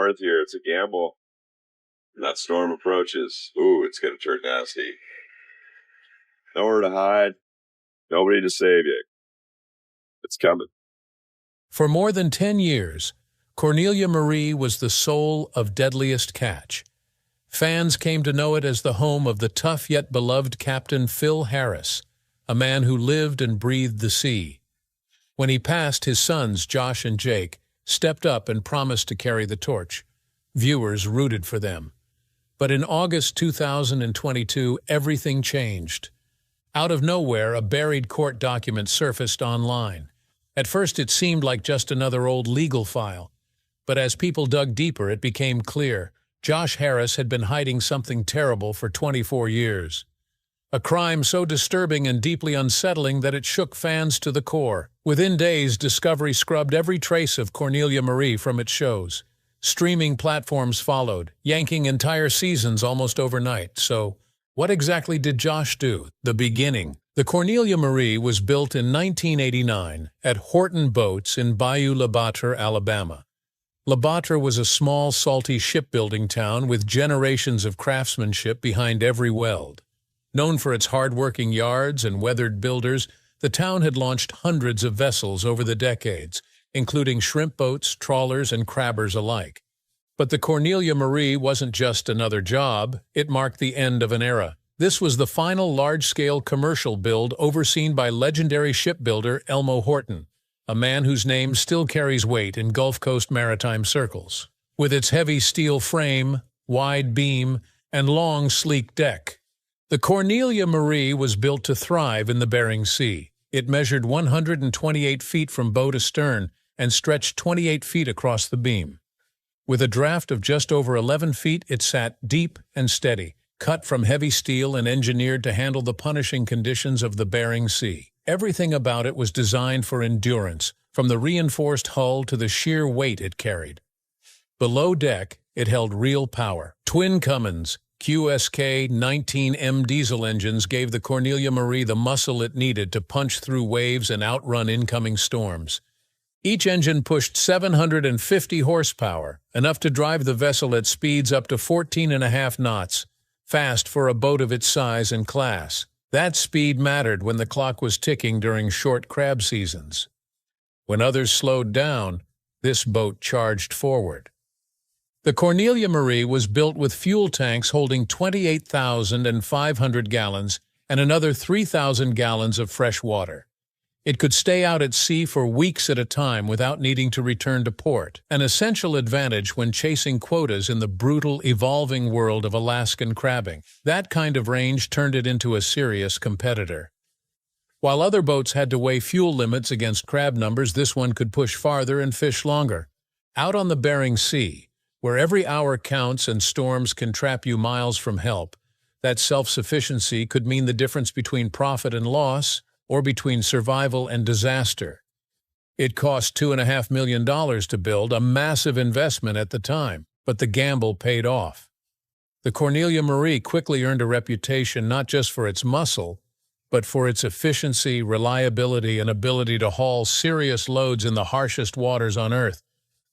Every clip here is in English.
north here. It's a gamble. And that storm approaches. Ooh, it's going to turn nasty. Nowhere to hide. Nobody to save you. It's coming. For more than 10 years, Cornelia Marie was the soul of Deadliest Catch. Fans came to know it as the home of the tough yet beloved Captain Phil Harris, a man who lived and breathed the sea. When he passed, his sons, Josh and Jake, stepped up and promised to carry the torch. Viewers rooted for them. But in August 2022, everything changed. Out of nowhere, a buried court document surfaced online. At first, it seemed like just another old legal file. But as people dug deeper, it became clear. Josh Harris had been hiding something terrible for 24 years. A crime so disturbing and deeply unsettling that it shook fans to the core. Within days, Discovery scrubbed every trace of Cornelia Marie from its shows. Streaming platforms followed, yanking entire seasons almost overnight. So, what exactly did Josh do? The beginning. The Cornelia Marie was built in 1989 at Horton Boats in Bayou La Batre, Alabama. La Batre was a small, salty shipbuilding town with generations of craftsmanship behind every weld. Known for its hard-working yards and weathered builders, the town had launched hundreds of vessels over the decades, including shrimp boats, trawlers, and crabbers alike. But the Cornelia Marie wasn't just another job, it marked the end of an era. This was the final large-scale commercial build overseen by legendary shipbuilder Elmo Horton, a man whose name still carries weight in Gulf Coast maritime circles. With its heavy steel frame, wide beam, and long, sleek deck, the Cornelia Marie was built to thrive in the Bering Sea. It measured 128 feet from bow to stern and stretched 28 feet across the beam. With a draft of just over 11 feet, it sat deep and steady, cut from heavy steel and engineered to handle the punishing conditions of the Bering Sea. Everything about it was designed for endurance, from the reinforced hull to the sheer weight it carried. Below deck, it held real power. Twin Cummins QSK 19M diesel engines gave the Cornelia Marie the muscle it needed to punch through waves and outrun incoming storms. Each engine pushed 750 horsepower, enough to drive the vessel at speeds up to 14.5 knots, fast for a boat of its size and class. That speed mattered when the clock was ticking during short crab seasons. When others slowed down, this boat charged forward. The Cornelia Marie was built with fuel tanks holding 28,500 gallons and another 3,000 gallons of fresh water. It could stay out at sea for weeks at a time without needing to return to port, an essential advantage when chasing quotas in the brutal, evolving world of Alaskan crabbing. That kind of range turned it into a serious competitor. While other boats had to weigh fuel limits against crab numbers, this one could push farther and fish longer. Out on the Bering Sea, where every hour counts and storms can trap you miles from help, that self-sufficiency could mean the difference between profit and loss, or between survival and disaster. It cost $2.5 million to build, a massive investment at the time, but the gamble paid off. The Cornelia Marie quickly earned a reputation not just for its muscle, but for its efficiency, reliability, and ability to haul serious loads in the harshest waters on Earth.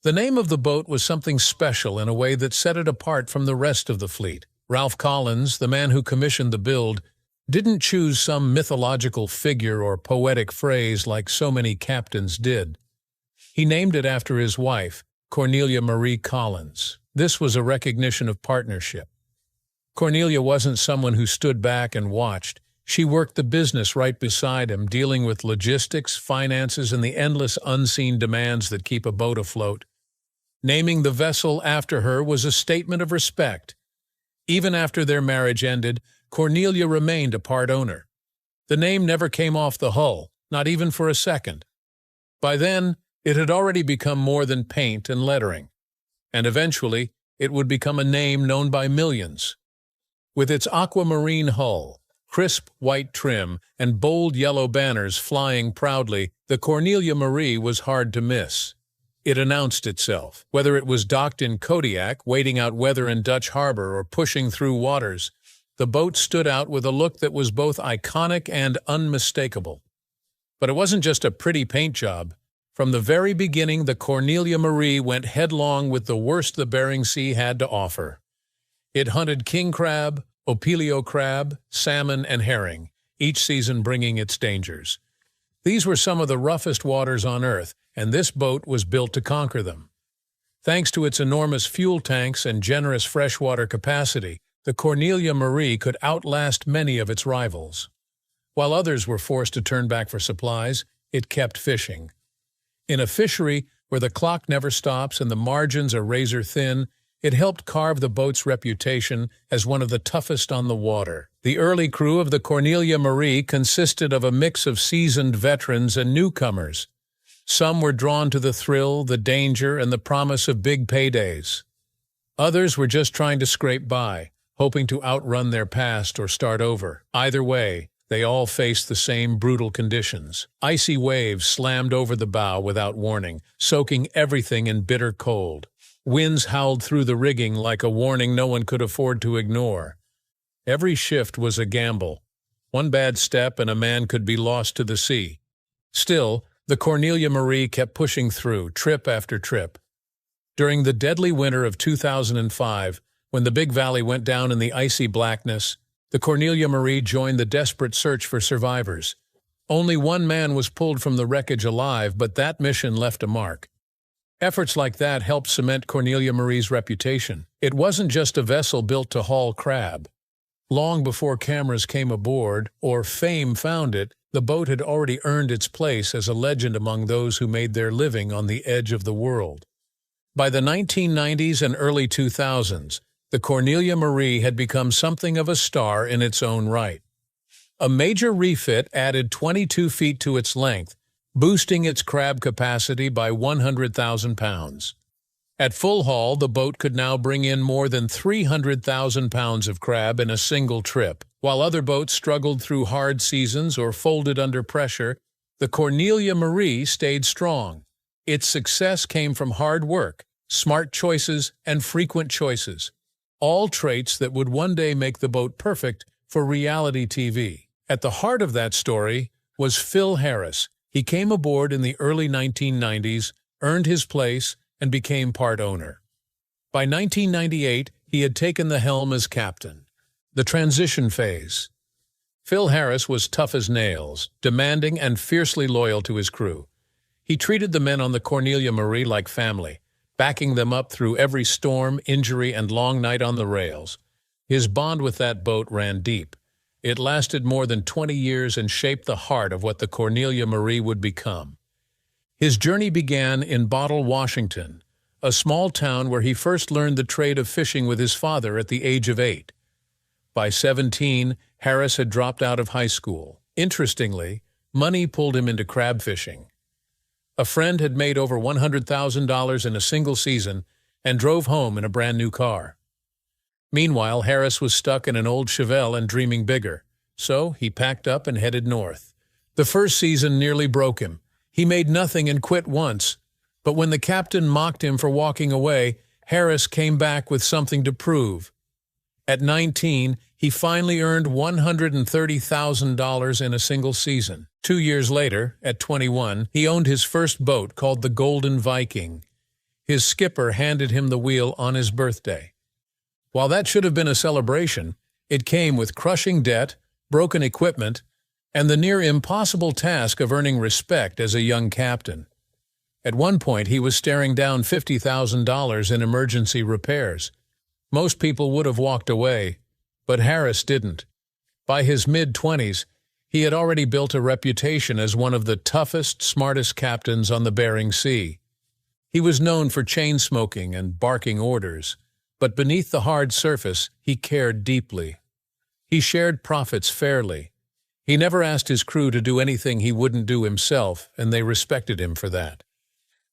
The name of the boat was something special in a way that set it apart from the rest of the fleet. Ralph Collins, the man who commissioned the build, didn't choose some mythological figure or poetic phrase like so many captains did. He named it after his wife, Cornelia Marie Collins. This was a recognition of partnership. Cornelia wasn't someone who stood back and watched. She worked the business right beside him, dealing with logistics, finances, and the endless unseen demands that keep a boat afloat. Naming the vessel after her was a statement of respect. Even after their marriage ended, Cornelia remained a part owner. The name never came off the hull, not even for a second. By then, it had already become more than paint and lettering, and eventually, it would become a name known by millions. With its aquamarine hull, crisp white trim, and bold yellow banners flying proudly, the Cornelia Marie was hard to miss. It announced itself. Whether it was docked in Kodiak, waiting out weather in Dutch Harbor, or pushing through waters, the boat stood out with a look that was both iconic and unmistakable. But it wasn't just a pretty paint job. From the very beginning, the Cornelia Marie went headlong with the worst the Bering Sea had to offer. It hunted king crab, opilio crab, salmon, and herring, each season bringing its dangers. These were some of the roughest waters on Earth, and this boat was built to conquer them. Thanks to its enormous fuel tanks and generous freshwater capacity, the Cornelia Marie could outlast many of its rivals. While others were forced to turn back for supplies, it kept fishing. In a fishery where the clock never stops and the margins are razor-thin, it helped carve the boat's reputation as one of the toughest on the water. The early crew of the Cornelia Marie consisted of a mix of seasoned veterans and newcomers. Some were drawn to the thrill, the danger, and the promise of big paydays. Others were just trying to scrape by, hoping to outrun their past or start over. Either way, they all faced the same brutal conditions. Icy waves slammed over the bow without warning, soaking everything in bitter cold. Winds howled through the rigging like a warning no one could afford to ignore. Every shift was a gamble. One bad step and a man could be lost to the sea. Still, the Cornelia Marie kept pushing through, trip after trip. During the deadly winter of 2005, when the Big Valley went down in the icy blackness, the Cornelia Marie joined the desperate search for survivors. Only one man was pulled from the wreckage alive, but that mission left a mark. Efforts like that helped cement Cornelia Marie's reputation. It wasn't just a vessel built to haul crab. Long before cameras came aboard, or fame found it, the boat had already earned its place as a legend among those who made their living on the edge of the world. By the 1990s and early 2000s, the Cornelia Marie had become something of a star in its own right. A major refit added 22 feet to its length, boosting its crab capacity by 100,000 pounds. At full haul, the boat could now bring in more than 300,000 pounds of crab in a single trip. While other boats struggled through hard seasons or folded under pressure, the Cornelia Marie stayed strong. Its success came from hard work, smart choices, and frequent choices. All traits that would one day make the boat perfect for reality TV. At the heart of that story was Phil Harris. He came aboard in the early 1990s, earned his place, and became part owner. By 1998, he had taken the helm as captain. The transition phase. Phil Harris was tough as nails, demanding and fiercely loyal to his crew. He treated the men on the Cornelia Marie like family, backing them up through every storm, injury, and long night on the rails. His bond with that boat ran deep. It lasted more than 20 years and shaped the heart of what the Cornelia Marie would become. His journey began in Bottle, Washington, a small town where he first learned the trade of fishing with his father at the age of 8. By 17, Harris had dropped out of high school. Interestingly, money pulled him into crab fishing. A friend had made over $100,000 in a single season and drove home in a brand new car. Meanwhile, Harris was stuck in an old Chevelle and dreaming bigger, so he packed up and headed north. The first season nearly broke him. He made nothing and quit once, but when the captain mocked him for walking away, Harris came back with something to prove. At 19, he finally earned $130,000 in a single season. 2 years later, at 21, he owned his first boat called the Golden Viking. His skipper handed him the wheel on his birthday. While that should have been a celebration, it came with crushing debt, broken equipment, and the near-impossible task of earning respect as a young captain. At one point, he was staring down $50,000 in emergency repairs. Most people would have walked away, but Harris didn't. By his mid-20s, he had already built a reputation as one of the toughest, smartest captains on the Bering Sea. He was known for chain-smoking and barking orders, but beneath the hard surface, he cared deeply. He shared profits fairly. He never asked his crew to do anything he wouldn't do himself, and they respected him for that.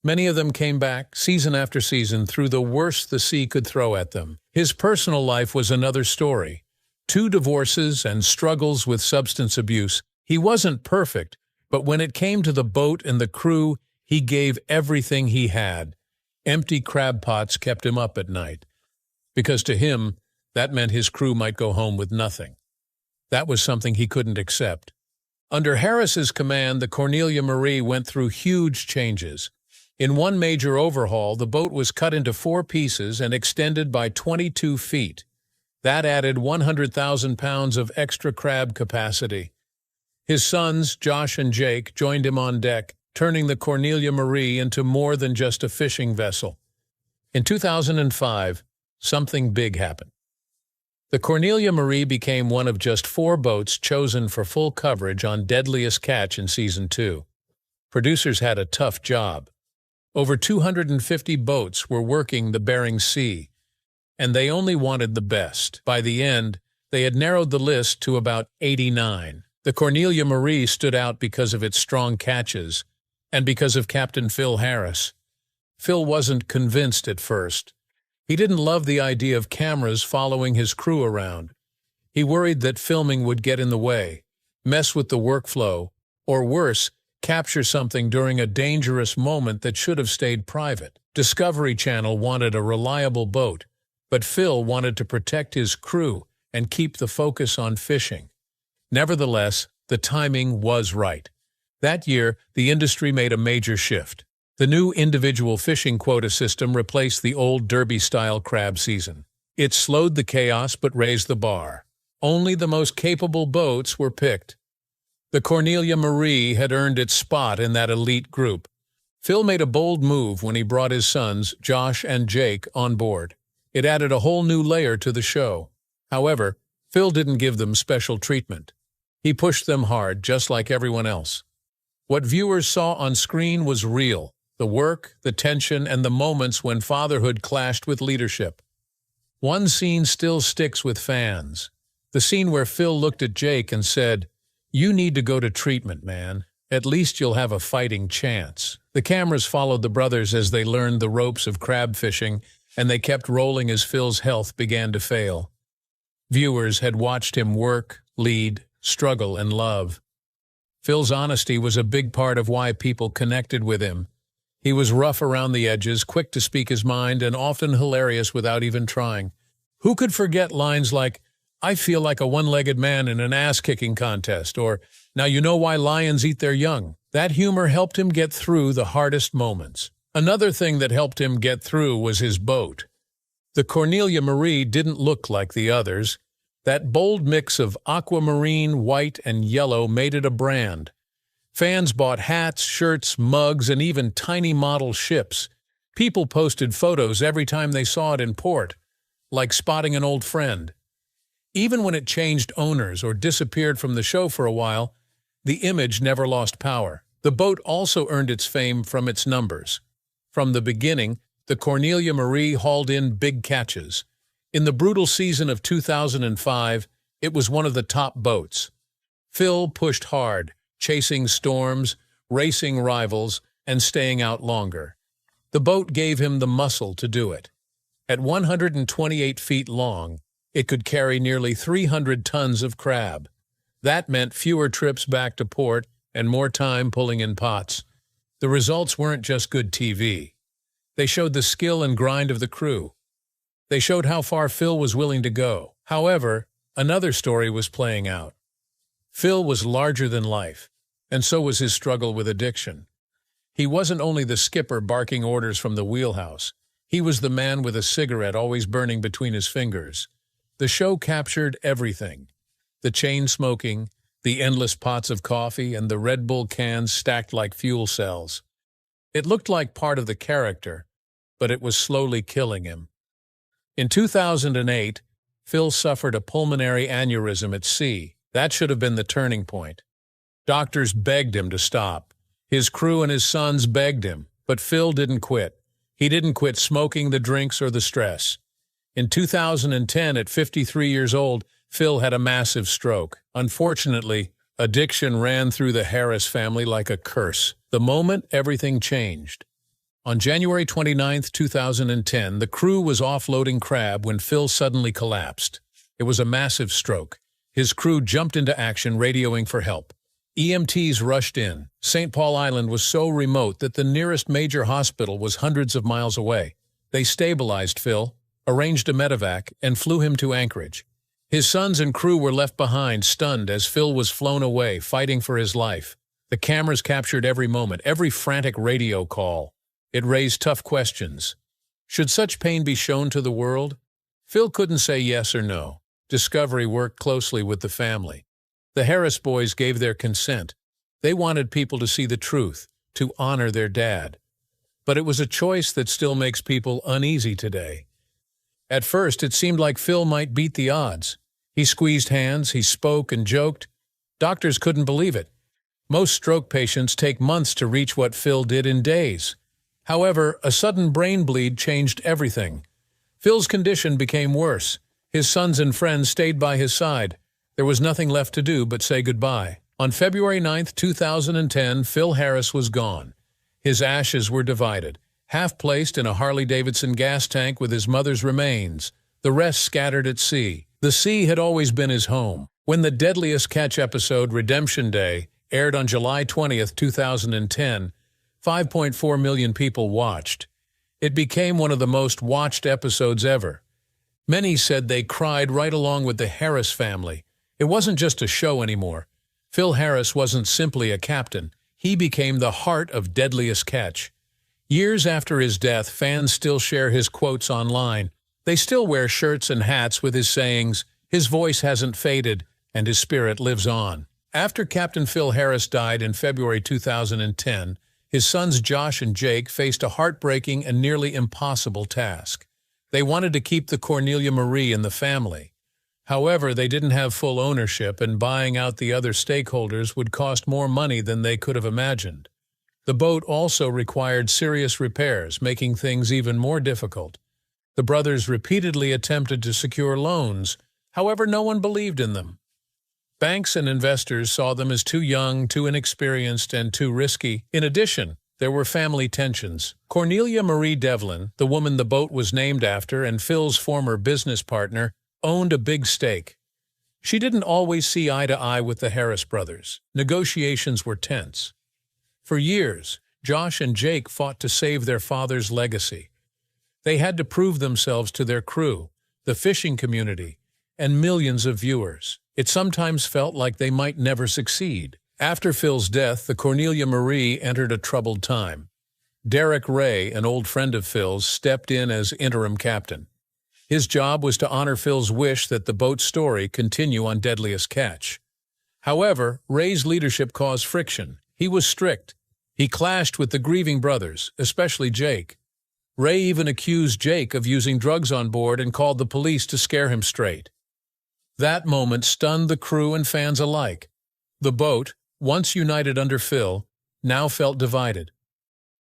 Many of them came back, season after season, through the worst the sea could throw at them. His personal life was another story. 2 divorces and struggles with substance abuse. He wasn't perfect, but when it came to the boat and the crew, he gave everything he had. Empty crab pots kept him up at night, because to him, that meant his crew might go home with nothing. That was something he couldn't accept. Under Harris's command, the Cornelia Marie went through huge changes. In one major overhaul, the boat was cut into 4 pieces and extended by 22 feet. That added 100,000 pounds of extra crab capacity. His sons, Josh and Jake, joined him on deck, turning the Cornelia Marie into more than just a fishing vessel. In 2005, something big happened. The Cornelia Marie became one of just 4 boats chosen for full coverage on Deadliest Catch in Season 2. Producers had a tough job. Over 250 boats were working the Bering Sea, and they only wanted the best. By the end, they had narrowed the list to about 89. The Cornelia Marie stood out because of its strong catches and because of Captain Phil Harris. Phil wasn't convinced at first. He didn't love the idea of cameras following his crew around. He worried that filming would get in the way, mess with the workflow, or worse, capture something during a dangerous moment that should have stayed private. Discovery Channel wanted a reliable boat, but Phil wanted to protect his crew and keep the focus on fishing. Nevertheless, the timing was right. That year, the industry made a major shift. The new individual fishing quota system replaced the old derby-style crab season. It slowed the chaos but raised the bar. Only the most capable boats were picked. The Cornelia Marie had earned its spot in that elite group. Phil made a bold move when he brought his sons, Josh and Jake, on board. It added a whole new layer to the show. However, Phil didn't give them special treatment. He pushed them hard, just like everyone else. What viewers saw on screen was real: the work, the tension, and the moments when fatherhood clashed with leadership. One scene still sticks with fans. The scene where Phil looked at Jake and said, "You need to go to treatment, man. At least you'll have a fighting chance." The cameras followed the brothers as they learned the ropes of crab fishing, and they kept rolling as Phil's health began to fail. Viewers had watched him work, lead, struggle, and love. Phil's honesty was a big part of why people connected with him. He was rough around the edges, quick to speak his mind, and often hilarious without even trying. Who could forget lines like, "I feel like a one-legged man in an ass-kicking contest," or, "Now you know why lions eat their young." That humor helped him get through the hardest moments. Another thing that helped him get through was his boat. The Cornelia Marie didn't look like the others. That bold mix of aquamarine, white, and yellow made it a brand. Fans bought hats, shirts, mugs, and even tiny model ships. People posted photos every time they saw it in port, like spotting an old friend. Even when it changed owners or disappeared from the show for a while, the image never lost power. The boat also earned its fame from its numbers. From the beginning, the Cornelia Marie hauled in big catches. In the brutal season of 2005, it was one of the top boats. Phil pushed hard, chasing storms, racing rivals, and staying out longer. The boat gave him the muscle to do it. At 128 feet long, it could carry nearly 300 tons of crab. That meant fewer trips back to port and more time pulling in pots. The results weren't just good TV. They showed the skill and grind of the crew. They showed how far Phil was willing to go. However, another story was playing out. Phil was larger than life, and so was his struggle with addiction. He wasn't only the skipper barking orders from the wheelhouse. He was the man with a cigarette always burning between his fingers. The show captured everything: the chain smoking, the endless pots of coffee, and the Red Bull cans stacked like fuel cells. It looked like part of the character, but it was slowly killing him. In 2008, Phil suffered a pulmonary aneurysm at sea. That should have been the turning point. Doctors begged him to stop. His crew and his sons begged him, but Phil didn't quit. He didn't quit smoking, the drinks, or the stress. In 2010, at 53 years old, Phil had a massive stroke. Unfortunately, addiction ran through the Harris family like a curse. The moment everything changed. On January 29, 2010, the crew was offloading crab when Phil suddenly collapsed. It was a massive stroke. His crew jumped into action, radioing for help. EMTs rushed in. St. Paul Island was so remote that the nearest major hospital was hundreds of miles away. They stabilized Phil, arranged a medevac, and flew him to Anchorage. His sons and crew were left behind, stunned as Phil was flown away, fighting for his life. The cameras captured every moment, every frantic radio call. It raised tough questions. Should such pain be shown to the world? Phil couldn't say yes or no. Discovery worked closely with the family. The Harris boys gave their consent. They wanted people to see the truth, to honor their dad. But it was a choice that still makes people uneasy today. At first, it seemed like Phil might beat the odds. He squeezed hands, he spoke and joked. Doctors couldn't believe it. Most stroke patients take months to reach what Phil did in days. However, a sudden brain bleed changed everything. Phil's condition became worse. His sons and friends stayed by his side. There was nothing left to do but say goodbye. On February 9, 2010, Phil Harris was gone. His ashes were divided, half placed in a Harley-Davidson gas tank with his mother's remains, the rest scattered at sea. The sea had always been his home. When the Deadliest Catch episode, Redemption Day, aired on July 20, 2010, 5.4 million people watched. It became one of the most watched episodes ever. Many said they cried right along with the Harris family. It wasn't just a show anymore. Phil Harris wasn't simply a captain. He became the heart of Deadliest Catch. Years after his death, fans still share his quotes online. They still wear shirts and hats with his sayings. His voice hasn't faded, and his spirit lives on. After Captain Phil Harris died in February 2010, his sons Josh and Jake faced a heartbreaking and nearly impossible task. They wanted to keep the Cornelia Marie in the family. However, they didn't have full ownership, and buying out the other stakeholders would cost more money than they could have imagined. The boat also required serious repairs, making things even more difficult. The brothers repeatedly attempted to secure loans. However, no one believed in them. Banks and investors saw them as too young, too inexperienced, and too risky. In addition, there were family tensions. Cornelia Marie Devlin, the woman the boat was named after and Phil's former business partner, owned a big stake. She didn't always see eye to eye with the Harris brothers. Negotiations were tense. For years, Josh and Jake fought to save their father's legacy. They had to prove themselves to their crew, the fishing community, and millions of viewers. It sometimes felt like they might never succeed. After Phil's death, the Cornelia Marie entered a troubled time. Derek Ray, an old friend of Phil's, stepped in as interim captain. His job was to honor Phil's wish that the boat's story continue on Deadliest Catch. However, Ray's leadership caused friction. He was strict. He clashed with the grieving brothers, especially Jake. Ray even accused Jake of using drugs on board and called the police to scare him straight. That moment stunned the crew and fans alike. The boat, once united under Phil, now felt divided.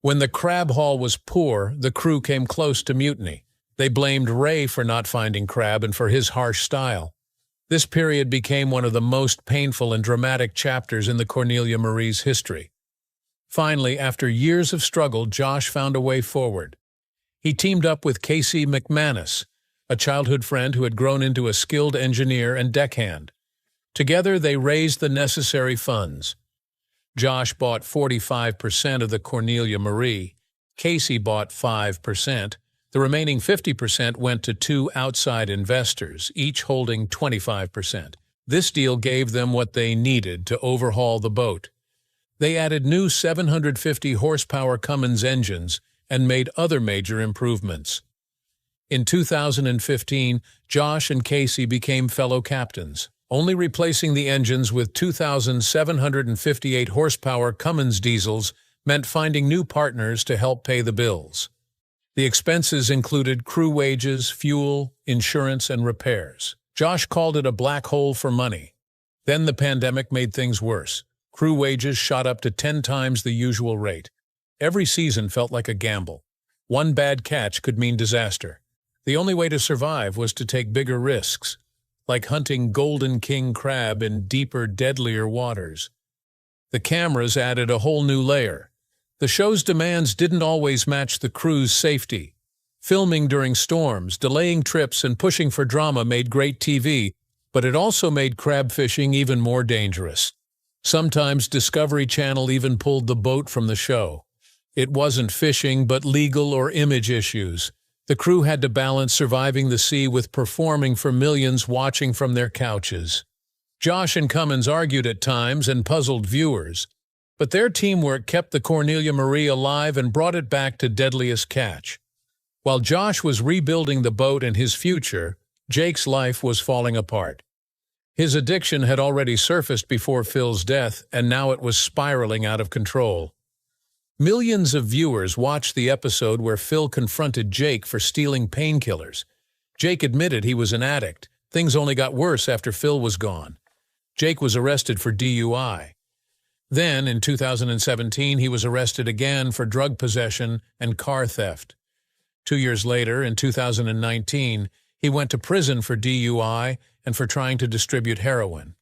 When the crab haul was poor, the crew came close to mutiny. They blamed Ray for not finding crab and for his harsh style. This period became one of the most painful and dramatic chapters in the Cornelia Marie's history. Finally, after years of struggle, Josh found a way forward. He teamed up with Casey McManus, a childhood friend who had grown into a skilled engineer and deckhand. Together, they raised the necessary funds. Josh bought 45% of the Cornelia Marie. Casey bought 5%. The remaining 50% went to two outside investors, each holding 25%. This deal gave them what they needed to overhaul the boat. They added new 750 horsepower Cummins engines and made other major improvements. In 2015, Josh and Casey became fellow captains, only replacing the engines with 2,758 horsepower Cummins diesels meant finding new partners to help pay the bills. The expenses included crew wages, fuel, insurance, and repairs. Josh called it a black hole for money. Then the pandemic made things worse. Crew wages shot up to 10 times the usual rate. Every season felt like a gamble. One bad catch could mean disaster. The only way to survive was to take bigger risks, like hunting golden king crab in deeper, deadlier waters. The cameras added a whole new layer. The show's demands didn't always match the crew's safety. Filming during storms, delaying trips, and pushing for drama made great TV, but it also made crab fishing even more dangerous. Sometimes Discovery Channel even pulled the boat from the show. It wasn't fishing, but legal or image issues. The crew had to balance surviving the sea with performing for millions watching from their couches. Josh and Cummins argued at times and puzzled viewers, but their teamwork kept the Cornelia Marie alive and brought it back to Deadliest Catch. While Josh was rebuilding the boat and his future, Jake's life was falling apart. His addiction had already surfaced before Phil's death, and now it was spiraling out of control. Millions of viewers watched the episode where Phil confronted Jake for stealing painkillers. Jake admitted he was an addict. Things only got worse after Phil was gone. Jake was arrested for DUI. Then, in 2017, he was arrested again for drug possession and car theft. 2 years later, in 2019, he went to prison for DUI and for trying to distribute heroin.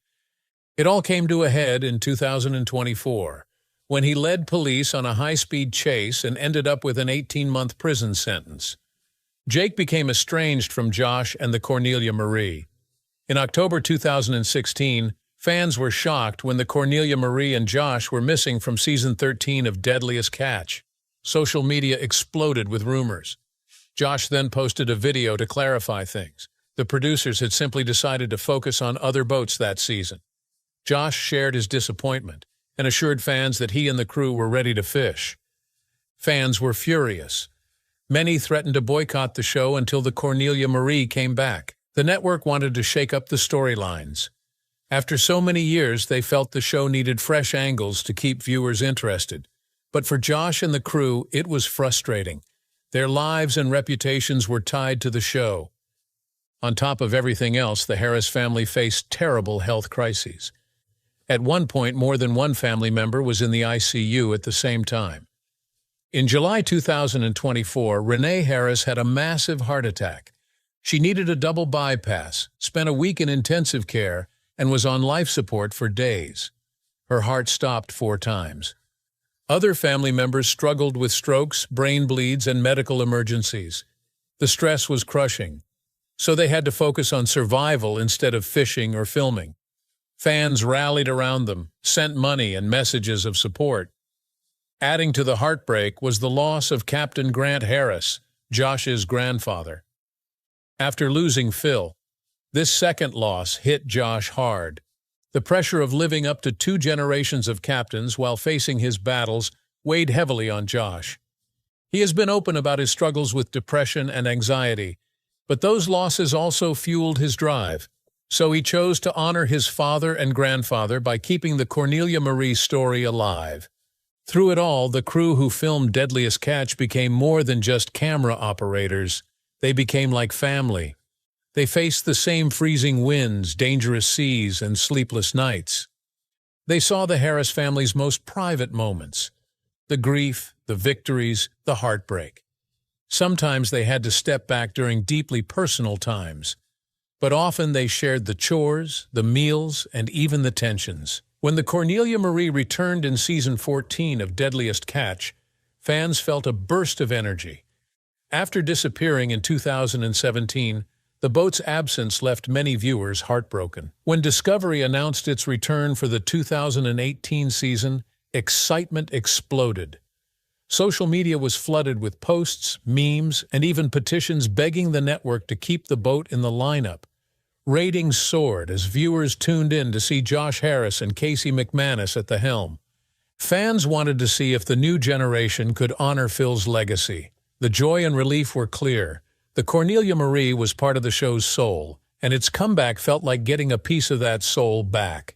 It all came to a head in 2024, when he led police on a high-speed chase and ended up with an 18-month prison sentence. Jake became estranged from Josh and the Cornelia Marie. In October 2016, fans were shocked when the Cornelia Marie and Josh were missing from Season 13 of Deadliest Catch. Social media exploded with rumors. Josh then posted a video to clarify things. The producers had simply decided to focus on other boats that season. Josh shared his disappointment and assured fans that he and the crew were ready to fish. Fans were furious. Many threatened to boycott the show until the Cornelia Marie came back. The network wanted to shake up the storylines. After so many years, they felt the show needed fresh angles to keep viewers interested. But for Josh and the crew, it was frustrating. Their lives and reputations were tied to the show. On top of everything else, the Harris family faced terrible health crises. At one point, more than one family member was in the ICU at the same time. In July 2024, Renee Harris had a massive heart attack. She needed a double bypass, spent a week in intensive care, and was on life support for days. Her heart stopped 4 times. Other family members struggled with strokes, brain bleeds, and medical emergencies. The stress was crushing, so they had to focus on survival instead of fishing or filming. Fans rallied around them, sent money and messages of support. Adding to the heartbreak was the loss of Captain Grant Harris, Josh's grandfather. After losing Phil, this second loss hit Josh hard. The pressure of living up to 2 generations of captains while facing his battles weighed heavily on Josh. He has been open about his struggles with depression and anxiety, but those losses also fueled his drive. So he chose to honor his father and grandfather by keeping the Cornelia Marie story alive. Through it all, the crew who filmed Deadliest Catch became more than just camera operators. They became like family. They faced the same freezing winds, dangerous seas, and sleepless nights. They saw the Harris family's most private moments, the grief, the victories, the heartbreak. Sometimes they had to step back during deeply personal times, but often they shared the chores, the meals, and even the tensions. When the Cornelia Marie returned in Season 14 of Deadliest Catch, fans felt a burst of energy. After disappearing in 2017, the boat's absence left many viewers heartbroken. When Discovery announced its return for the 2018 season, excitement exploded. Social media was flooded with posts, memes, and even petitions begging the network to keep the boat in the lineup. Ratings soared as viewers tuned in to see Josh Harris and Casey McManus at the helm. Fans wanted to see if the new generation could honor Phil's legacy. The joy and relief were clear. The Cornelia Marie was part of the show's soul, and its comeback felt like getting a piece of that soul back.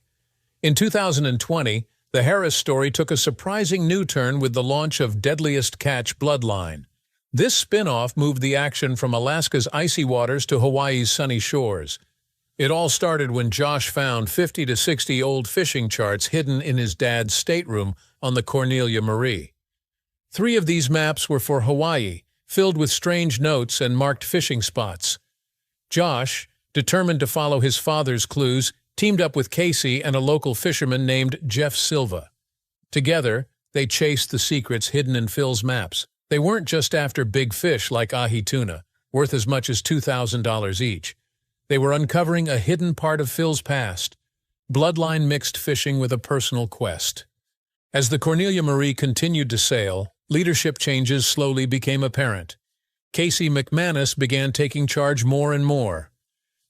In 2020, the Harris story took a surprising new turn with the launch of Deadliest Catch Bloodline. This spin-off moved the action from Alaska's icy waters to Hawaii's sunny shores. It all started when Josh found 50 to 60 old fishing charts hidden in his dad's stateroom on the Cornelia Marie. 3 of these maps were for Hawaii, filled with strange notes and marked fishing spots. Josh, determined to follow his father's clues, teamed up with Casey and a local fisherman named Jeff Silva. Together, they chased the secrets hidden in Phil's maps. They weren't just after big fish like ahi tuna, worth as much as $2,000 each. They were uncovering a hidden part of Phil's past. Bloodline mixed fishing with a personal quest. As the Cornelia Marie continued to sail, leadership changes slowly became apparent. Casey McManus began taking charge more and more.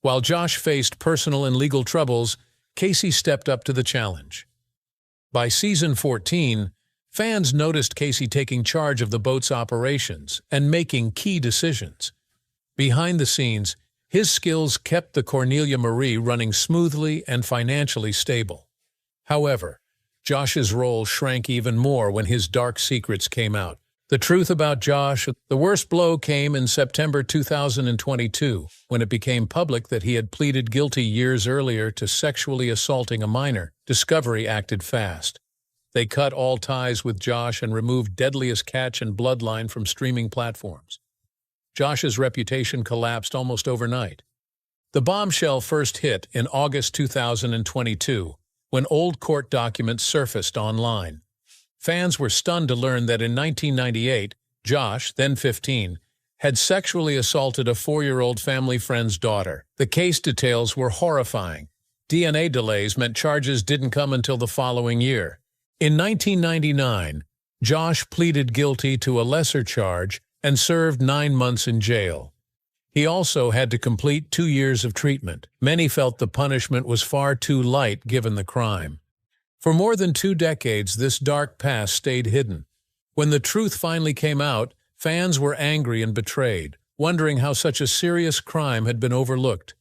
While Josh faced personal and legal troubles, Casey stepped up to the challenge. By season 14, fans noticed Casey taking charge of the boat's operations and making key decisions. Behind the scenes, his skills kept the Cornelia Marie running smoothly and financially stable. However, Josh's role shrank even more when his dark secrets came out. The truth about Josh, the worst blow came in September 2022, when it became public that he had pleaded guilty years earlier to sexually assaulting a minor. Discovery acted fast. They cut all ties with Josh and removed Deadliest Catch and Bloodline from streaming platforms. Josh's reputation collapsed almost overnight. The bombshell first hit in August 2022, when old court documents surfaced online. Fans were stunned to learn that in 1998, Josh, then 15, had sexually assaulted a 4-year-old family friend's daughter. The case details were horrifying. DNA delays meant charges didn't come until the following year. In 1999, Josh pleaded guilty to a lesser charge and served 9 months in jail. He also had to complete 2 years of treatment. Many felt the punishment was far too light given the crime. For more than 2 decades, this dark past stayed hidden. When the truth finally came out, fans were angry and betrayed, wondering how such a serious crime had been overlooked.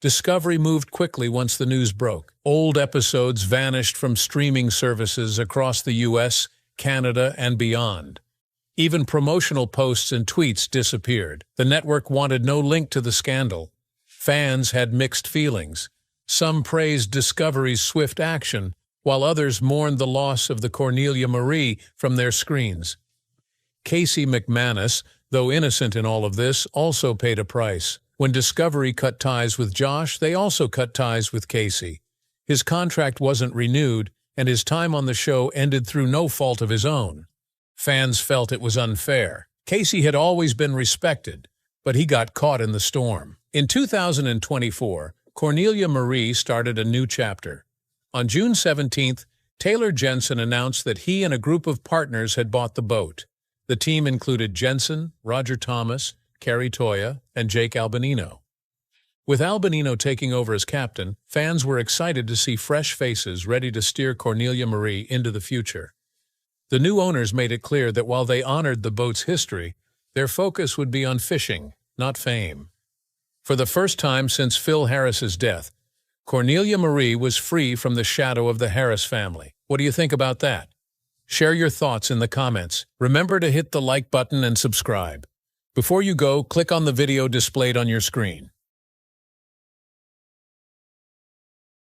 Discovery moved quickly once the news broke. Old episodes vanished from streaming services across the US, Canada, and beyond. Even promotional posts and tweets disappeared. The network wanted no link to the scandal. Fans had mixed feelings. Some praised Discovery's swift action, while others mourned the loss of the Cornelia Marie from their screens. Casey McManus, though innocent in all of this, also paid a price. When Discovery cut ties with Josh, they also cut ties with Casey. His contract wasn't renewed, and his time on the show ended through no fault of his own. Fans felt it was unfair. Casey had always been respected, but he got caught in the storm. In 2024, Cornelia Marie started a new chapter. On June 17th, Taylor Jensen announced that he and a group of partners had bought the boat. The team included Jensen, Roger Thomas, Carrie Toya, and Jake Albanino. With Albanino taking over as captain, fans were excited to see fresh faces ready to steer Cornelia Marie into the future. The new owners made it clear that while they honored the boat's history, their focus would be on fishing, not fame. For the first time since Phil Harris's death, Cornelia Marie was free from the shadow of the Harris family. What do you think about that? Share your thoughts in the comments. Remember to hit the like button and subscribe. Before you go, click on the video displayed on your screen.